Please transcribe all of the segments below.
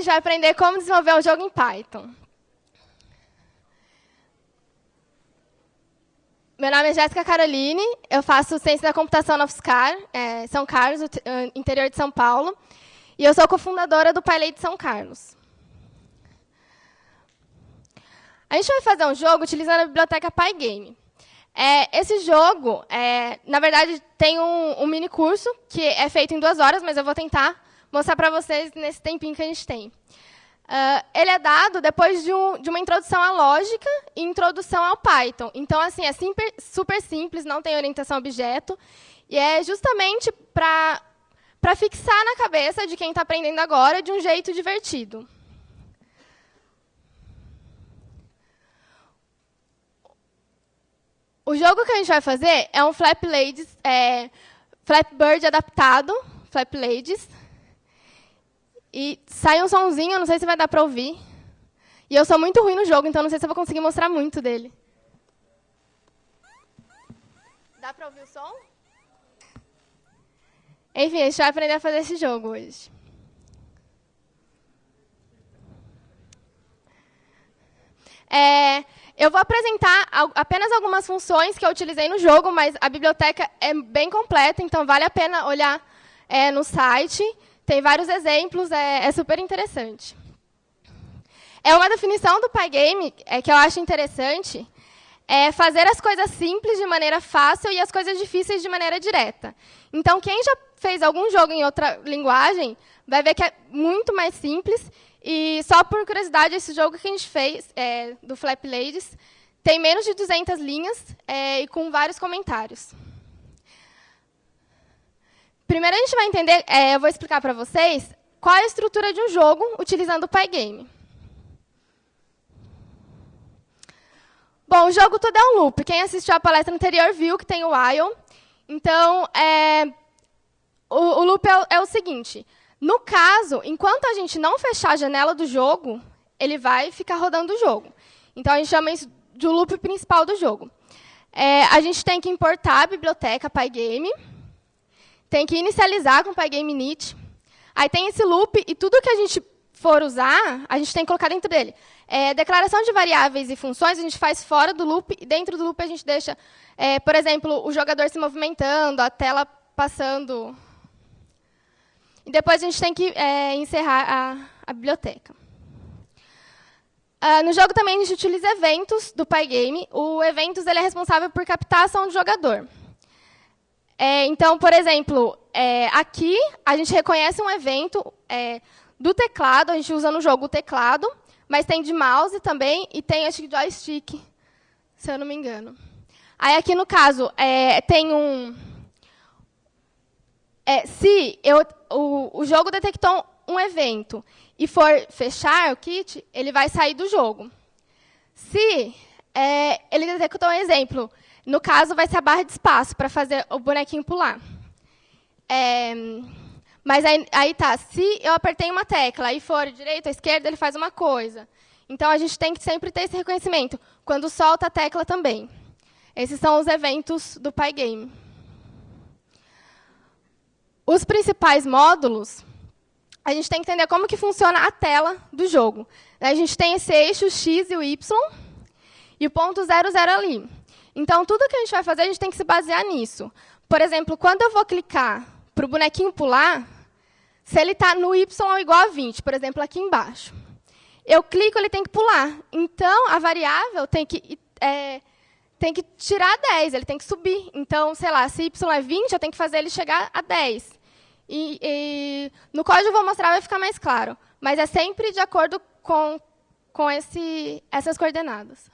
vai aprender como desenvolver um jogo em Python. Meu nome é Jéssica Caroline, eu faço Ciência da Computação na UFSCar, São Carlos, interior de São Paulo, e eu sou cofundadora do PyLay de São Carlos. A gente vai fazer um jogo utilizando a biblioteca Pygame. Esse jogo, na verdade, tem um mini curso que é feito em 2 horas, mas eu vou tentar mostrar para vocês nesse tempinho que a gente tem. Ele é dado depois de uma introdução à lógica e introdução ao Python. Então, assim, é super simples, não tem orientação a objeto, e é justamente para fixar na cabeça de quem está aprendendo agora de um jeito divertido. O jogo que a gente vai fazer é um Flappy Bird adaptado, Flappy Ladies. E sai um sonzinho, não sei se vai dar para ouvir. E eu sou muito ruim no jogo, então não sei se eu vou conseguir mostrar muito dele. Dá para ouvir o som? Enfim, a gente vai aprender a fazer esse jogo hoje. Eu vou apresentar apenas algumas funções que eu utilizei no jogo, mas a biblioteca é bem completa, então vale a pena olhar no site. Tem vários exemplos, é super interessante. Uma definição do Pygame que eu acho interessante é fazer as coisas simples de maneira fácil e as coisas difíceis de maneira direta. Então, quem já fez algum jogo em outra linguagem vai ver que é muito mais simples. E, só por curiosidade, esse jogo que a gente fez, do Flappy Ladies, tem menos de 200 linhas e com vários comentários. Primeiro, a gente vai entender, eu vou explicar para vocês qual é a estrutura de um jogo utilizando o Pygame. Bom, o jogo todo é um loop. Quem assistiu à palestra anterior viu que tem o while. Então, o loop é o seguinte. No caso, enquanto a gente não fechar a janela do jogo, ele vai ficar rodando o jogo. Então, a gente chama isso de loop principal do jogo. A gente tem que importar a biblioteca Pygame. Tem que inicializar com o Pygame init. Aí tem esse loop, e tudo que a gente for usar, a gente tem que colocar dentro dele. Declaração de variáveis e funções a gente faz fora do loop, e dentro do loop a gente deixa, por exemplo, o jogador se movimentando, a tela passando. E depois a gente tem que encerrar a biblioteca. No jogo também a gente utiliza eventos do Pygame. O eventos ele é responsável por captar a ação do jogador. Então, por exemplo, aqui a gente reconhece um evento do teclado, a gente usa no jogo o teclado, mas tem de mouse também e tem, acho que, joystick, se eu não me engano. Aí, aqui, no caso, tem se o jogo detectou um evento e for fechar o kit, ele vai sair do jogo. Se ele detectou um exemplo, no caso, vai ser a barra de espaço para fazer o bonequinho pular. Mas aí tá, se eu apertei uma tecla e for direita ou esquerda, ele faz uma coisa. Então, a gente tem que sempre ter esse reconhecimento, quando solta a tecla também. Esses são os eventos do Pygame. Os principais módulos, a gente tem que entender como que funciona a tela do jogo. A gente tem esse eixo X e o Y, e o ponto 00 ali. Então, tudo que a gente vai fazer, a gente tem que se basear nisso. Por exemplo, quando eu vou clicar para o bonequinho pular, se ele está no Y ou igual a 20, por exemplo, aqui embaixo, eu clico, ele tem que pular. Então, a variável tem que tirar 10, ele tem que subir. Então, sei lá, se Y é 20, eu tenho que fazer ele chegar a 10. E no código eu vou mostrar, vai ficar mais claro. Mas é sempre de acordo com essas coordenadas.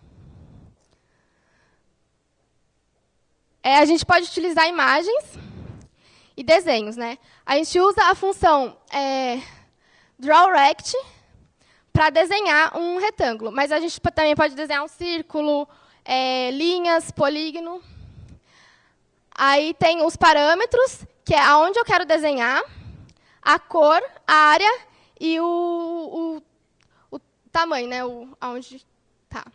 A gente pode utilizar imagens e desenhos, né? A gente usa a função drawRect para desenhar um retângulo. Mas a gente também pode desenhar um círculo, linhas, polígono. Aí tem os parâmetros, que é aonde eu quero desenhar, a cor, a área e o tamanho, né? Aonde está.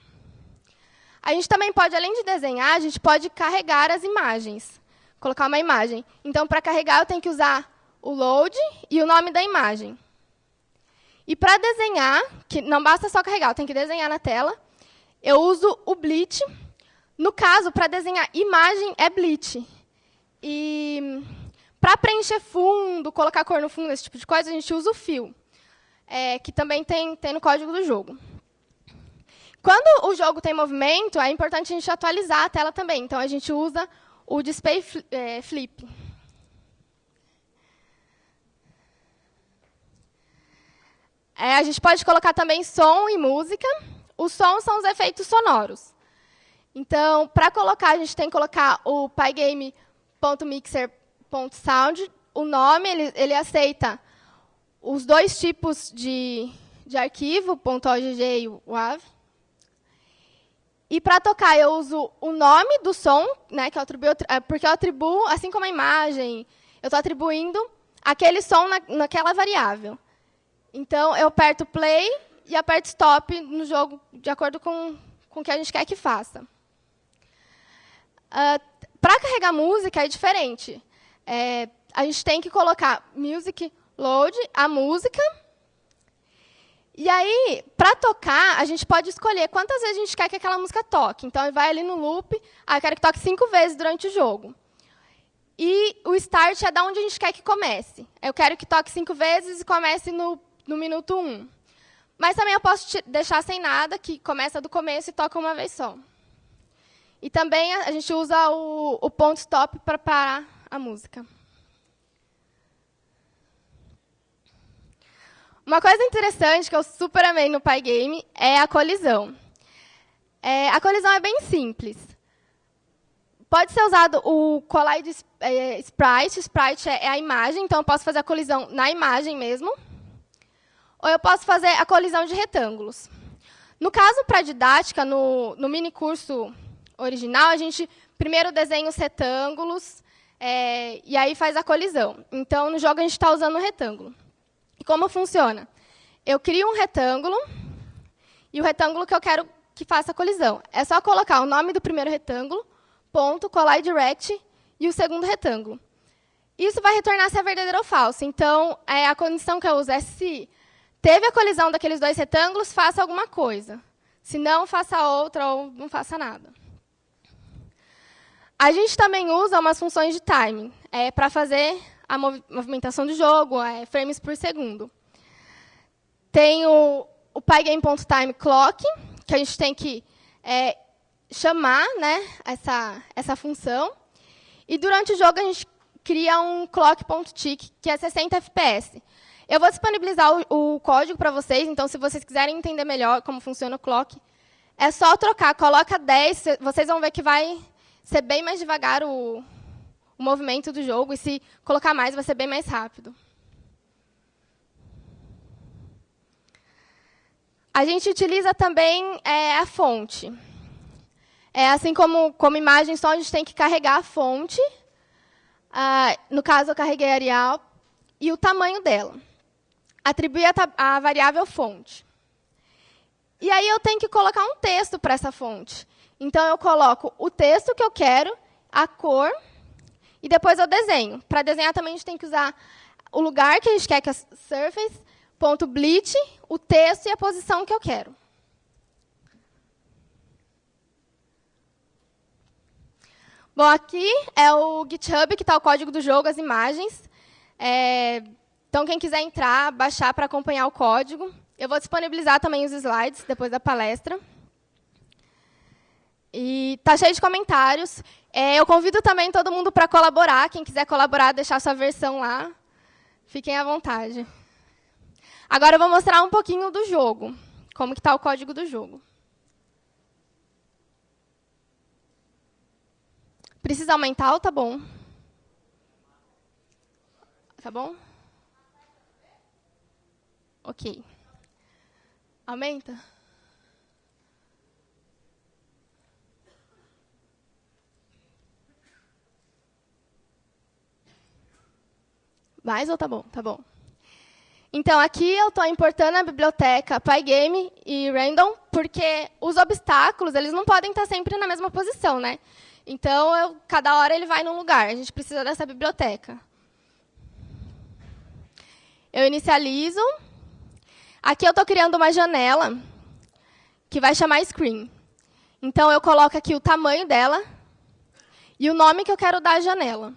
A gente também pode, além de desenhar, a gente pode carregar as imagens, colocar uma imagem. Então, para carregar, eu tenho que usar o load e o nome da imagem. E para desenhar, que não basta só carregar, eu tenho que desenhar na tela, eu uso o Bleach. No caso, para desenhar imagem, é Bleach. E para preencher fundo, colocar cor no fundo, esse tipo de coisa, a gente usa o Fill, que também tem no código do jogo. Quando o jogo tem movimento, é importante a gente atualizar a tela também. Então, a gente usa o Display Flip. A gente pode colocar também som e música. Os sons são os efeitos sonoros. Então, para colocar, a gente tem que colocar o pygame.mixer.sound. O nome, ele aceita os dois tipos de arquivo, .ogg e o WAV. E para tocar, eu uso o nome do som, né, que eu atribuo, porque eu atribuo, assim como a imagem, eu estou atribuindo aquele som naquela variável. Então, eu aperto play e aperto stop no jogo, de acordo com o que a gente quer que faça. Para carregar música, é diferente. A gente tem que colocar music load, a música. E aí, para tocar, a gente pode escolher quantas vezes a gente quer que aquela música toque. Então, ele vai ali no loop, eu quero que toque 5 vezes durante o jogo. E o start é da onde a gente quer que comece. Eu quero que toque 5 vezes e comece no minuto 1. Mas também eu posso deixar sem nada, que começa do começo e toca uma vez só. E também a gente usa o ponto stop para parar a música. Uma coisa interessante que eu super amei no Pygame é a colisão. A colisão é bem simples. Pode ser usado o Collide Sprite. Sprite é a imagem, então eu posso fazer a colisão na imagem mesmo. Ou eu posso fazer a colisão de retângulos. No caso, para a didática, no mini curso original, a gente primeiro desenha os retângulos e aí faz a colisão. Então, no jogo, a gente está usando o retângulo. E como funciona? Eu crio um retângulo e o retângulo que eu quero que faça a colisão. É só colocar o nome do primeiro retângulo, ponto, collide rect, e o segundo retângulo. Isso vai retornar se é verdadeiro ou falso. Então, a condição que eu uso é se teve a colisão daqueles dois retângulos, faça alguma coisa. Se não, faça outra ou não faça nada. A gente também usa umas funções de timing para fazer a movimentação do jogo, frames por segundo. Tem o pygame.timeClock, que a gente tem que chamar, né, essa função. E durante o jogo, a gente cria um clock.tick, que é 60 FPS. Eu vou disponibilizar o código para vocês, então, se vocês quiserem entender melhor como funciona o clock, é só trocar, coloca 10, vocês vão ver que vai ser bem mais devagar o movimento do jogo, e se colocar mais, vai ser bem mais rápido. A gente utiliza também a fonte. Assim como imagem só, a gente tem que carregar a fonte. No caso, eu carreguei a Arial, e o tamanho dela. Atribuir a variável fonte. E aí eu tenho que colocar um texto para essa fonte. Então, eu coloco o texto que eu quero, a cor, e depois eu desenho. Para desenhar também a gente tem que usar o lugar que a gente quer que a surface, ponto bleach, o texto e a posição que eu quero. Bom, aqui é o GitHub, que está o código do jogo, as imagens. Então, quem quiser entrar, baixar para acompanhar o código. Eu vou disponibilizar também os slides depois da palestra. E está cheio de comentários. Eu convido também todo mundo para colaborar. Quem quiser colaborar, deixar sua versão lá, fiquem à vontade. Agora eu vou mostrar um pouquinho do jogo, como que está o código do jogo. Precisa aumentar ou tá bom? Tá bom? Ok. Aumenta? Mais ou tá bom? Tá bom. Então, aqui eu estou importando a biblioteca Pygame e Random, porque os obstáculos eles não podem estar sempre na mesma posição, né? Então, cada hora ele vai num lugar. A gente precisa dessa biblioteca. Eu inicializo. Aqui eu estou criando uma janela que vai chamar screen. Então, eu coloco aqui o tamanho dela e o nome que eu quero dar à janela.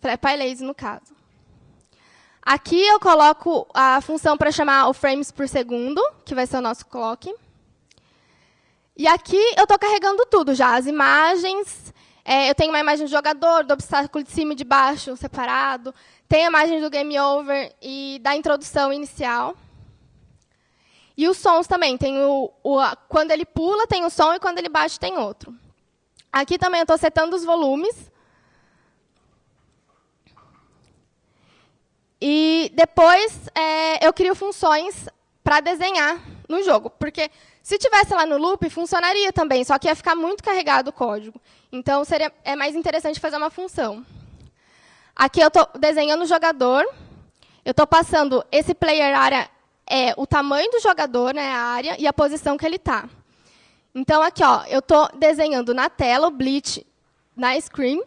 FlatPyLazy, no caso. Aqui eu coloco a função para chamar o frames por segundo, que vai ser o nosso clock. E aqui eu estou carregando tudo já, as imagens. Eu tenho uma imagem do jogador, do obstáculo de cima e de baixo, separado. Tem a imagem do game over e da introdução inicial. E os sons também. Tem quando ele pula, tem um som, e quando ele bate, tem outro. Aqui também eu estou setando os volumes. E depois eu crio funções para desenhar no jogo. Porque se tivesse lá no loop, funcionaria também, só que ia ficar muito carregado o código. Então, é mais interessante fazer uma função. Aqui eu estou desenhando o jogador. Eu estou passando esse player area, o tamanho do jogador, né, a área, e a posição que ele está. Então, aqui, ó, eu estou desenhando na tela o bleach na screen,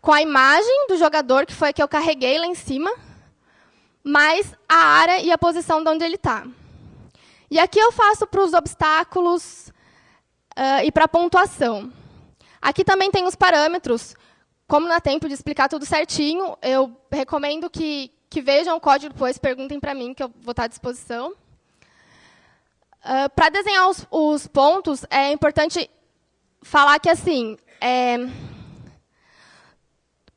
com a imagem do jogador, que foi a que eu carreguei lá em cima, mais a área e a posição de onde ele está. E aqui eu faço para os obstáculos e para a pontuação. Aqui também tem os parâmetros. Como não dá tempo de explicar tudo certinho, eu recomendo que vejam o código depois, perguntem para mim, que eu vou estar à disposição. Para desenhar os pontos, é importante falar que, assim,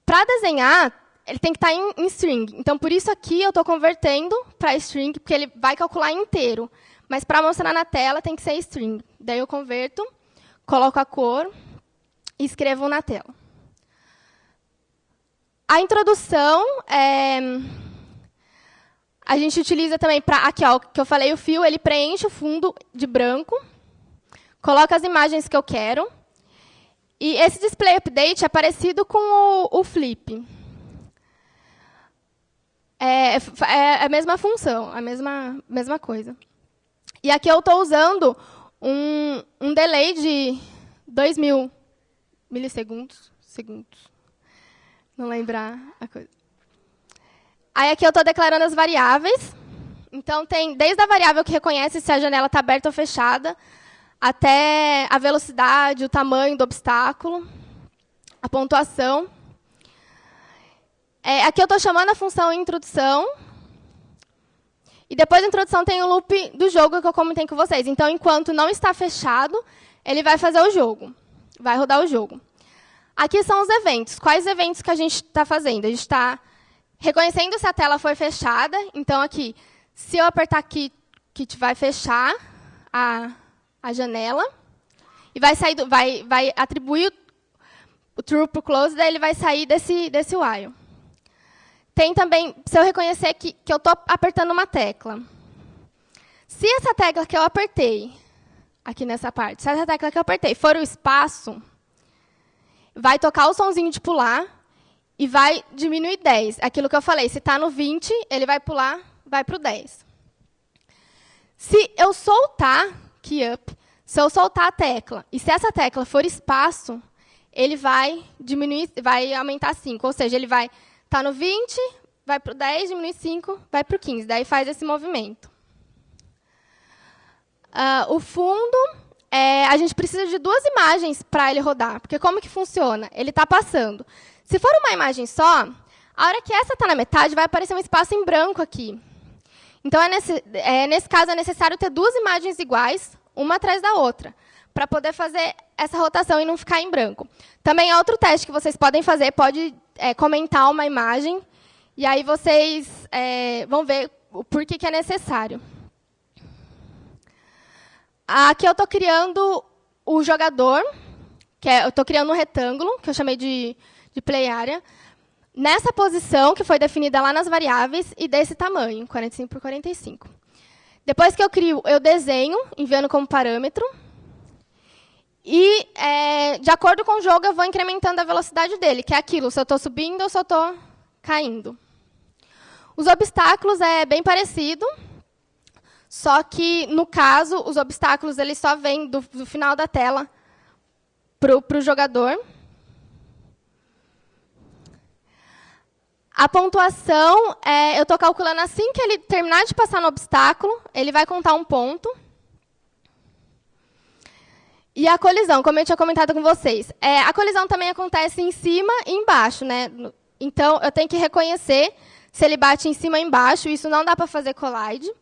para desenhar, ele tem que estar em string. Então, por isso aqui eu estou convertendo para string, porque ele vai calcular inteiro. Mas para mostrar na tela tem que ser string. Daí eu converto, coloco a cor e escrevo na tela. A introdução, a gente utiliza também para... Aqui, ó, que eu falei, o fio, ele preenche o fundo de branco, coloca as imagens que eu quero. E esse display update é parecido com o flip. É a mesma função, a mesma coisa. E aqui eu estou usando um delay de 2.000 milissegundos. Não lembrar a coisa. Aí aqui eu estou declarando as variáveis. Então, tem desde a variável que reconhece se a janela está aberta ou fechada, até a velocidade, o tamanho do obstáculo, a pontuação. Aqui eu estou chamando a função introdução. E depois da introdução tem o loop do jogo que eu comentei com vocês. Então, enquanto não está fechado, ele vai fazer o jogo. Vai rodar o jogo. Aqui são os eventos. Quais eventos que a gente está fazendo? A gente está reconhecendo se a tela foi fechada. Então, aqui, se eu apertar aqui, que vai fechar a janela. E vai atribuir o true para o close, daí ele vai sair desse while. Tem também, se eu reconhecer que eu estou apertando uma tecla. Se essa tecla que eu apertei, aqui nessa parte, se essa tecla que eu apertei for o espaço, vai tocar o sonzinho de pular e vai diminuir 10. Aquilo que eu falei, se está no 20, ele vai pular, vai para o 10. Se eu soltar, key up, se eu soltar a tecla, e se essa tecla for espaço, ele vai diminuir, vai aumentar 5. Ou seja, ele vai estar no 20, vai para o 10, diminui 5, vai para o 15. Daí faz esse movimento. O fundo, a gente precisa de 2 imagens para ele rodar. Porque como que funciona? Ele está passando. Se for uma imagem só, a hora que essa está na metade, vai aparecer um espaço em branco aqui. Então, nesse caso, é necessário ter 2 imagens iguais, uma atrás da outra, para poder fazer essa rotação e não ficar em branco. Também é outro teste que vocês podem fazer, pode comentar uma imagem, e aí vocês vão ver o porquê que é necessário. Aqui eu estou criando o jogador, eu estou criando um retângulo, que eu chamei de play area, nessa posição que foi definida lá nas variáveis e desse tamanho, 45 por 45. Depois que eu crio, eu desenho, enviando como parâmetro. E, de acordo com o jogo, eu vou incrementando a velocidade dele, que é aquilo, se eu estou subindo ou se eu estou caindo. Os obstáculos é bem parecido, só que, no caso, os obstáculos eles só vêm do final da tela para o jogador. A pontuação, eu estou calculando assim que ele terminar de passar no obstáculo, ele vai contar um ponto. E a colisão, como eu tinha comentado com vocês, a colisão também acontece em cima e embaixo, né? Então, eu tenho que reconhecer se ele bate em cima ou embaixo. Isso não dá para fazer collide.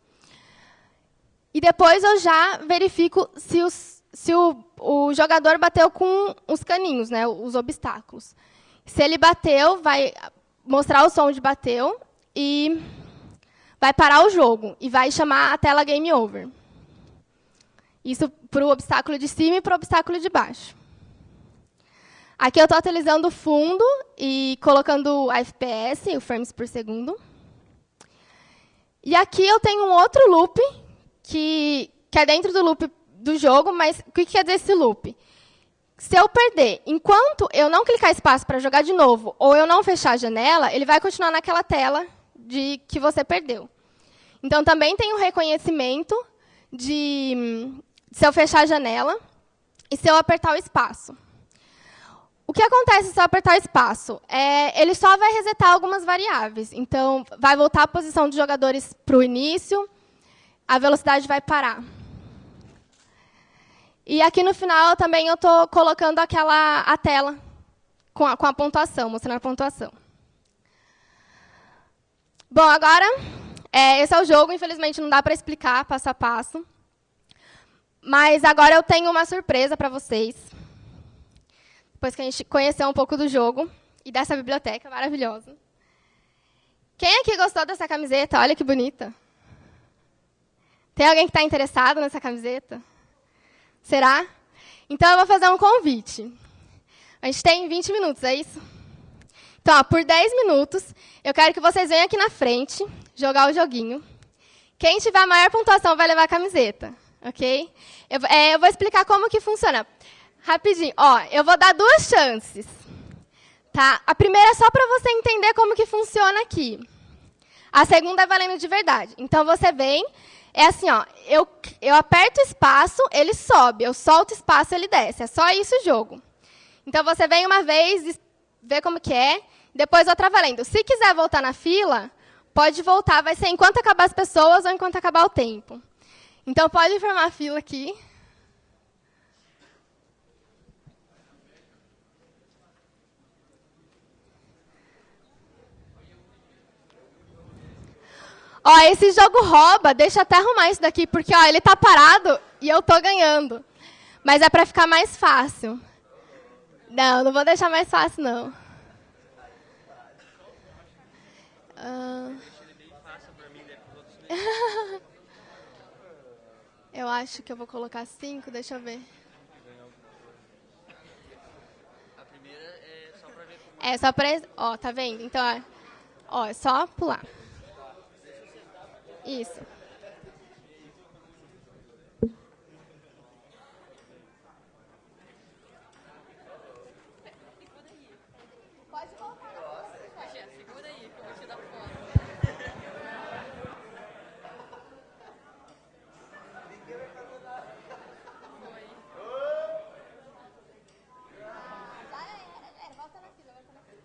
E depois eu já verifico se o jogador bateu com os caninhos, né? Os obstáculos. Se ele bateu, vai mostrar o som de bateu e vai parar o jogo. E vai chamar a tela Game Over. Isso para o obstáculo de cima e para o obstáculo de baixo. Aqui eu estou atualizando o fundo e colocando o FPS, o frames por segundo. E aqui eu tenho um outro loop, que é dentro do loop do jogo, mas o que quer dizer esse loop? Se eu perder, enquanto eu não clicar espaço para jogar de novo, ou eu não fechar a janela, ele vai continuar naquela tela de que você perdeu. Então, também tem o reconhecimento de se eu fechar a janela e se eu apertar o espaço. O que acontece se eu apertar o espaço? Ele só vai resetar algumas variáveis. Então, vai voltar a posição dos jogadores para o início, a velocidade vai parar. E aqui no final também eu estou colocando a tela com a pontuação, mostrando a pontuação. Bom, agora, esse é o jogo. Infelizmente, não dá para explicar passo a passo. Mas agora eu tenho uma surpresa para vocês. Depois que a gente conheceu um pouco do jogo e dessa biblioteca maravilhosa. Quem aqui gostou dessa camiseta? Olha que bonita. Tem alguém que está interessado nessa camiseta? Será? Então, eu vou fazer um convite. A gente tem 20 minutos, é isso? Então, por 10 minutos, eu quero que vocês venham aqui na frente jogar o joguinho. Quem tiver a maior pontuação vai levar a camiseta. Ok? Eu vou explicar como que funciona. Rapidinho. Eu vou dar 2 chances. Tá? A primeira é só para você entender como que funciona aqui. A segunda é valendo de verdade. Então, você vem, assim, eu aperto o espaço, ele sobe. Eu solto o espaço, ele desce. É só isso o jogo. Então, você vem uma vez, vê como que é, depois outra valendo. Se quiser voltar na fila, pode voltar. Vai ser enquanto acabar as pessoas ou enquanto acabar o tempo. Então, pode formar a fila aqui. Esse jogo rouba. Deixa eu até arrumar isso daqui, porque ele está parado e eu estou ganhando. Mas é para ficar mais fácil. Não vou deixar mais fácil, não. Eu acho que eu vou colocar 5, deixa eu ver. A primeira é só para ver como... É só para... tá vendo? Então, é só pular. Isso. Pode colocar. Segura aí, que eu vou te dar foto. Volta na fila, volta na fila.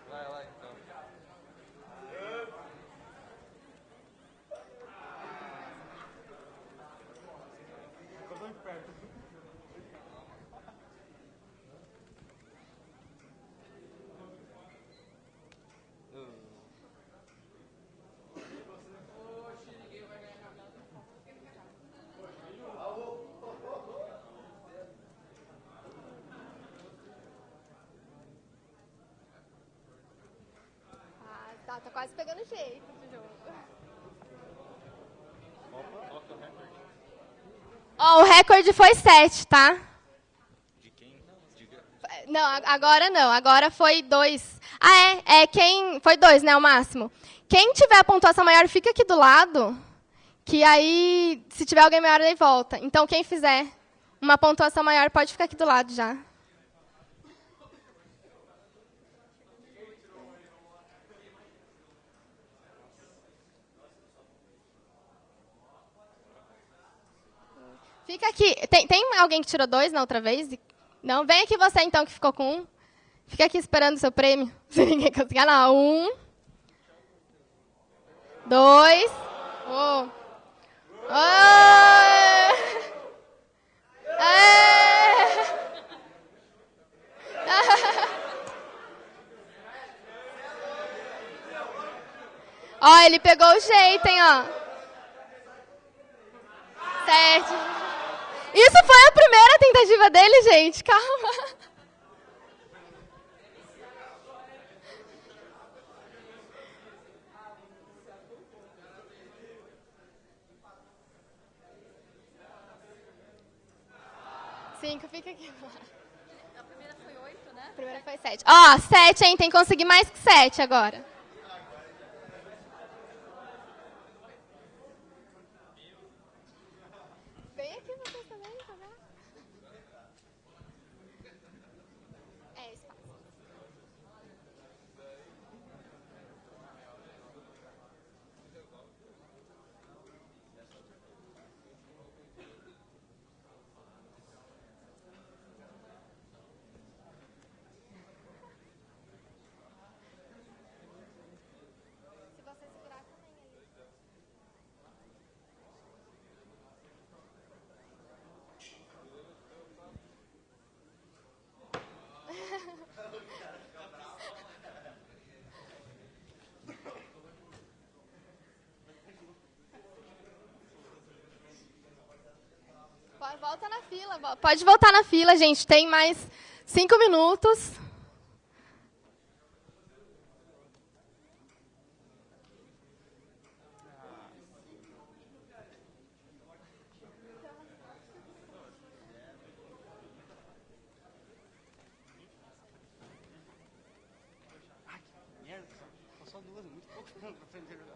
Vai lá, então. Tá quase pegando jeito esse jogo. O recorde foi 7, tá? De quem? Não, agora não. Agora foi 2. Quem... Foi 2, né, o máximo. Quem tiver a pontuação maior, fica aqui do lado, que aí, se tiver alguém maior, ele volta. Então, quem fizer uma pontuação maior, pode ficar aqui do lado já. Fica aqui. Tem alguém que tirou 2 na outra vez? Não? Vem aqui você, então, que ficou com 1. Fica aqui esperando o seu prêmio. Se ninguém conseguir. Não. 1. 2. Oh. Oh. Ó, ele pegou o jeito, hein, ó. 7. Isso foi a primeira tentativa dele, gente. Calma. Cinco, fica aqui. A primeira foi 8, né? A primeira foi 7. Ó, 7, hein? Tem que conseguir mais que 7 agora. Vem aqui vocês também, tá vendo? É, espaço. Se você segurar também aí. Volta na fila. Pode voltar na fila, gente. Tem mais 5 minutos. Merda, só 2, muito pouco pra aprender.